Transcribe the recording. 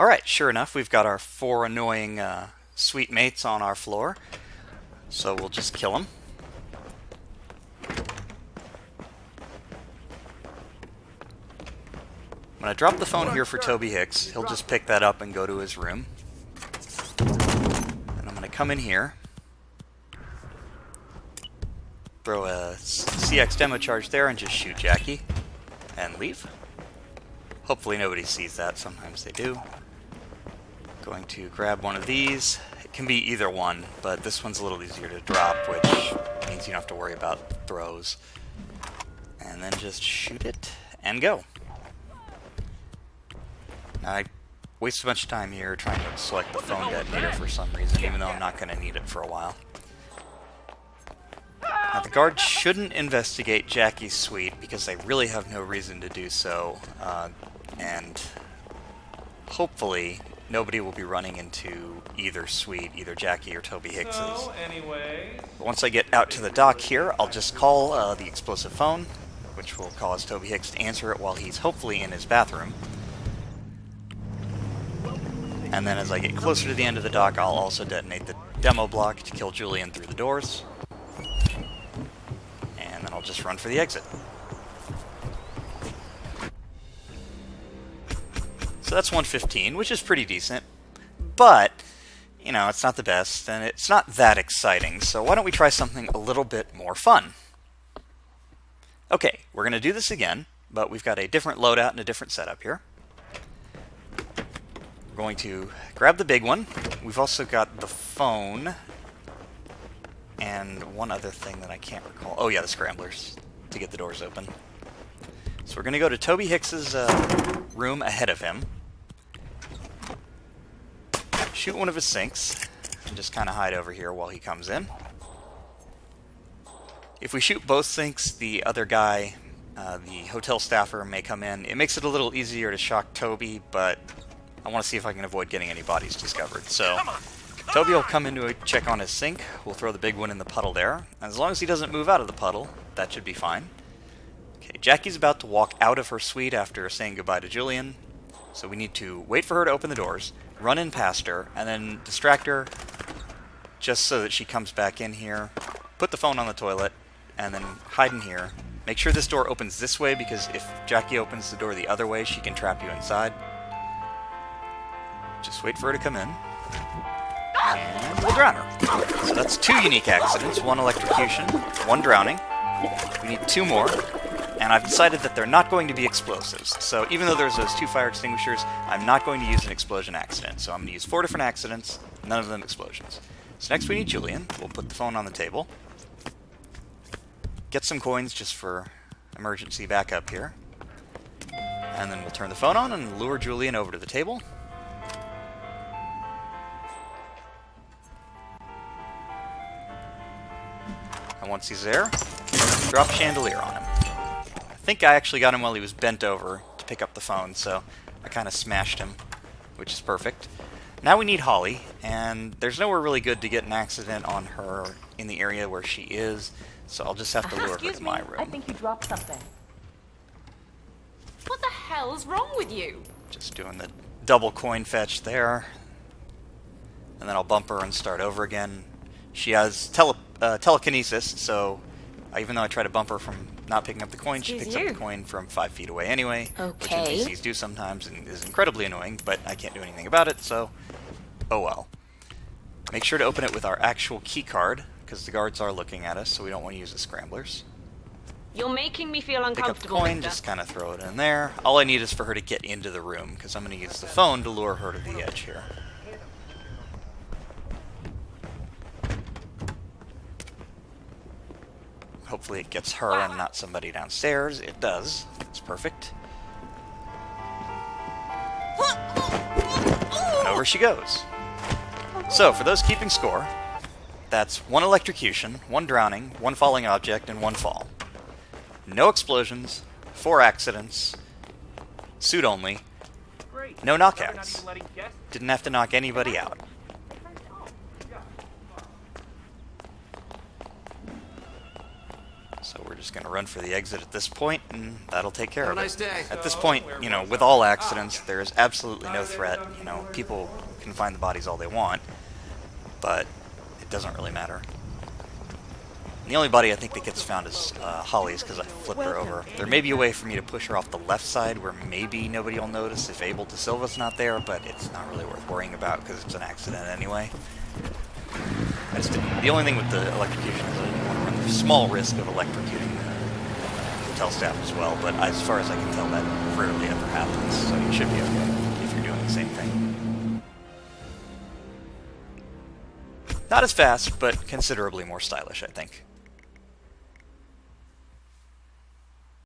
Alright, sure enough, we've got our 4 annoying sweet mates on our floor. So we'll just kill them. When I drop the phone here for Toby Hicks, he'll just pick that up and go to his room. And I'm going to come in here, throw a CX demo charge there and just shoot Jackie, and leave. Hopefully nobody sees that, sometimes they do. Going to grab one of these. It can be either one, but this one's a little easier to drop, which means you don't have to worry about throws. And then just shoot it and go. Now, I waste a bunch of time here trying to select the phone detonator for some reason, even though I'm not going to need it for a while. Now, the guards shouldn't investigate Jackie's suite because they really have no reason to do so, and hopefully nobody will be running into either suite, either Jackie or Toby Hicks's. So, anyway, But once I get out to the dock here, I'll just call the explosive phone, which will cause Toby Hicks to answer it while he's hopefully in his bathroom. And then as I get closer to the end of the dock, I'll also detonate the demo block to kill Julian through the doors. And then I'll just run for the exit. So that's 115, which is pretty decent. But, you know, it's not the best, and it's not that exciting. So why don't we try something a little bit more fun? Okay, we're going to do this again, but we've got a different loadout and a different setup here. We're going to grab the big one. We've also got the phone and one other thing that I can't recall. Oh yeah, the scramblers to get the doors open. So we're going to go to Toby Hicks's room ahead of him, shoot one of his sinks, and just kind of hide over here while he comes in. If we shoot both sinks, the other guy, the hotel staffer, may come in. It makes it a little easier to shock Toby, but I want to see if I can avoid getting any bodies discovered. So Toby will come in to check on his sink. We'll throw the big one in the puddle there. And as long as he doesn't move out of the puddle, that should be fine. Okay, Jackie's about to walk out of her suite after saying goodbye to Julian. So we need to wait for her to open the doors, run in past her, and then distract her just so that she comes back in here. Put the phone on the toilet, and then hide in here. Make sure this door opens this way, because if Jackie opens the door the other way, she can trap you inside. Just wait for her to come in, and we'll drown her. So that's 2 unique accidents, 1 electrocution, 1 drowning. We need 2 more, and I've decided that they're not going to be explosives. So even though there's those 2 fire extinguishers, I'm not going to use an explosion accident. So I'm going to use 4 different accidents, none of them explosions. So next we need Julian. We'll put the phone on the table. Get some coins just for emergency backup here. And then we'll turn the phone on and lure Julian over to the table. And once he's there, drop chandelier on him. I think I actually got him while he was bent over to pick up the phone, so I kind of smashed him, which is perfect. Now we need Holly, and there's nowhere really good to get an accident on her in the area where she is, so I'll just have to lure her to my room. I think you dropped something. What the hell's wrong with you? Just doing the double coin fetch there. And then I'll bump her and start over again. She has telekinesis, so even though I try to bump her from not picking up the coin, she picks up the coin from 5 feet away anyway. Okay. Which NPCs do sometimes and is incredibly annoying, but I can't do anything about it, so oh well. Make sure to open it with our actual key card, because the guards are looking at us, so we don't want to use the scramblers. You're making me feel Pick up the uncomfortable. coin, Victor. just kind of throw it in there. All I need is for her to get into the room, because I'm going to use the phone to lure her to the edge here. Hopefully it gets her and not somebody downstairs. It does. It's perfect. And over she goes. So, for those keeping score, that's 1 electrocution, 1 drowning, 1 falling object, and 1 fall. No explosions, 4 accidents, suit only, no knockouts. Didn't have to knock anybody out. So we're just going to run for the exit at this point, and that'll take care of it. Nice day. At this point, you know, with all accidents, there is absolutely no threat. You know, people can find the bodies all they want, but it doesn't really matter. The only body I think that gets found is Holly's, because I flipped her over. There may be a way for me to push her off the left side where maybe nobody will notice if Abel de Silva's not there, but it's not really worth worrying about because it's an accident anyway. The only thing with the electrocution is I didn't want to run the small risk of electrocuting the hotel staff as well, but as far as I can tell, that rarely ever happens, so you should be okay if you're doing the same thing. Not as fast, but considerably more stylish, I think.